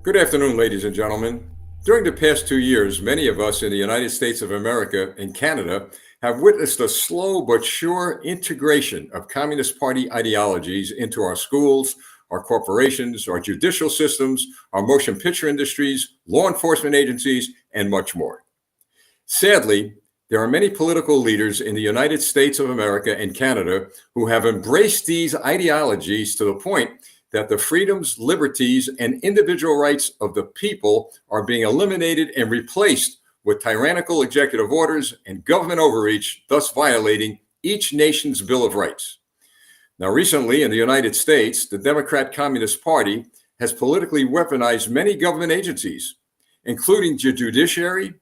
Good afternoon, ladies and gentlemen. During the past 2 years, many of us in the United States of America and Canada have witnessed a slow but sure integration of Communist Party ideologies into our schools, our corporations, our judicial systems, our motion picture industries, law enforcement agencies, and much more. Sadly, there are many political leaders in the United States of America and Canada who have embraced these ideologies to the point that the freedoms, liberties, and individual rights of the people are being eliminated and replaced with tyrannical executive orders and government overreach, thus violating each nation's Bill of Rights. Now, recently in the United States, the Democrat Communist Party has politically weaponized many government agencies, including the judiciary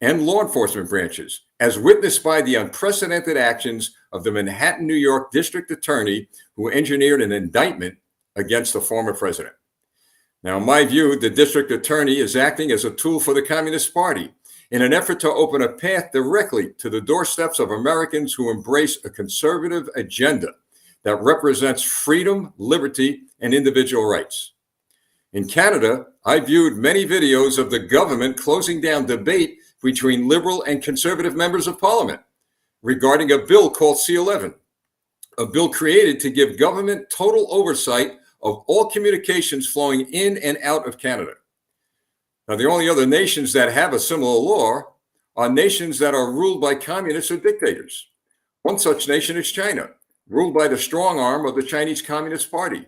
and law enforcement branches, as witnessed by the unprecedented actions of the Manhattan, New York District Attorney, who engineered an indictment against the former president. Now, in my view, the district attorney is acting as a tool for the Communist Party in an effort to open a path directly to the doorsteps of Americans who embrace a conservative agenda that represents freedom, liberty, and individual rights. In Canada, I viewed many videos of the government closing down debate between Liberal and Conservative members of Parliament regarding a bill called C-11, a bill created to give government total oversight of all communications flowing in and out of Canada. Now, the only other nations that have a similar law are nations that are ruled by communists or dictators. One such nation is China, ruled by the strong arm of the Chinese Communist Party,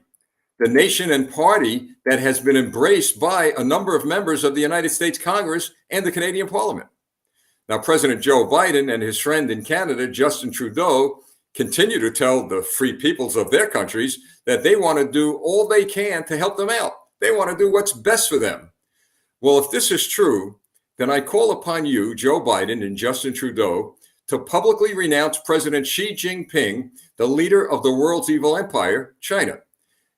the nation and party that has been embraced by a number of members of the United States Congress and the Canadian Parliament. Now, President Joe Biden and his friend in Canada, Justin Trudeau, continue to tell the free peoples of their countries that they want to do all they can to help them out. They want to do what's best for them. Well, if this is true, then I call upon you, Joe Biden and Justin Trudeau, to publicly renounce President Xi Jinping, the leader of the world's evil empire, China,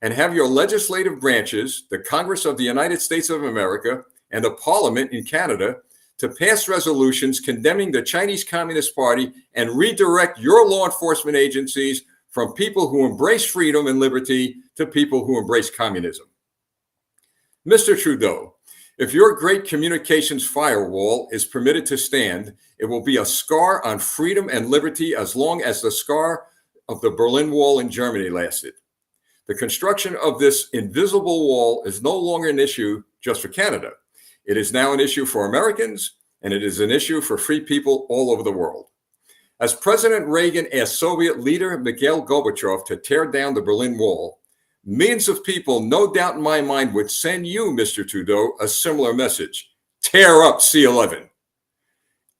and have your legislative branches, the Congress of the United States of America and the Parliament in Canada, to pass resolutions condemning the Chinese Communist Party and redirect your law enforcement agencies from people who embrace freedom and liberty to people who embrace communism. Mr. Trudeau, if your great communications firewall is permitted to stand, it will be a scar on freedom and liberty as long as the scar of the Berlin Wall in Germany lasted. The construction of this invisible wall is no longer an issue just for Canada. It is now an issue for Americans, and it is an issue for free people all over the world. As President Reagan asked Soviet leader Mikhail Gorbachev to tear down the Berlin Wall, millions of people, no doubt in my mind, would send you, Mr. Trudeau, a similar message. Tear up C-11.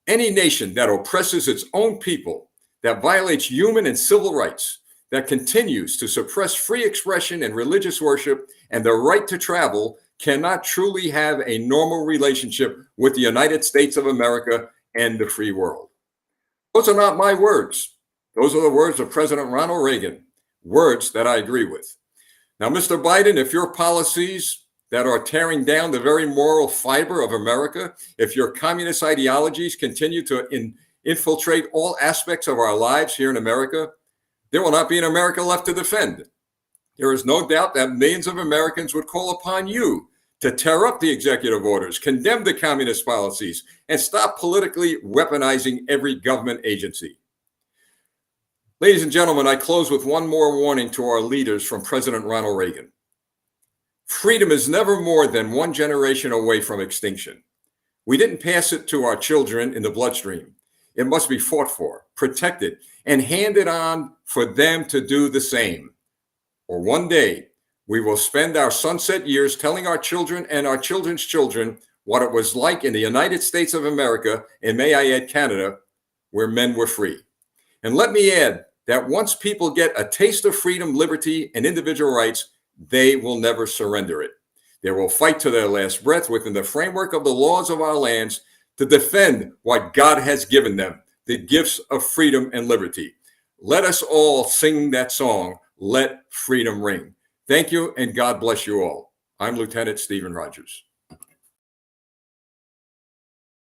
Any nation that oppresses its own people, that violates human and civil rights, that continues to suppress free expression and religious worship and the right to travel cannot truly have a normal relationship with the United States of America and the free world. Those are not my words. Those are the words of President Ronald Reagan, words that I agree with. Now, Mr. Biden, if your policies that are tearing down the very moral fiber of America, if your communist ideologies continue to infiltrate all aspects of our lives here in America, there will not be an America left to defend. There is no doubt that millions of Americans would call upon you to tear up the executive orders, condemn the communist policies, and stop politically weaponizing every government agency. Ladies and gentlemen, I close with one more warning to our leaders from President Ronald Reagan. Freedom is never more than one generation away from extinction. We didn't pass it to our children in the bloodstream. It must be fought for, protected, and handed on for them to do the same. Or one day, we will spend our sunset years telling our children and our children's children what it was like in the United States of America, and may I add Canada, where men were free. And let me add that once people get a taste of freedom, liberty, and individual rights, they will never surrender it. They will fight to their last breath within the framework of the laws of our lands to defend what God has given them, the gifts of freedom and liberty. Let us all sing that song, Let Freedom Ring. Thank you, and God bless you all. I'm Lieutenant Stephen Rogers.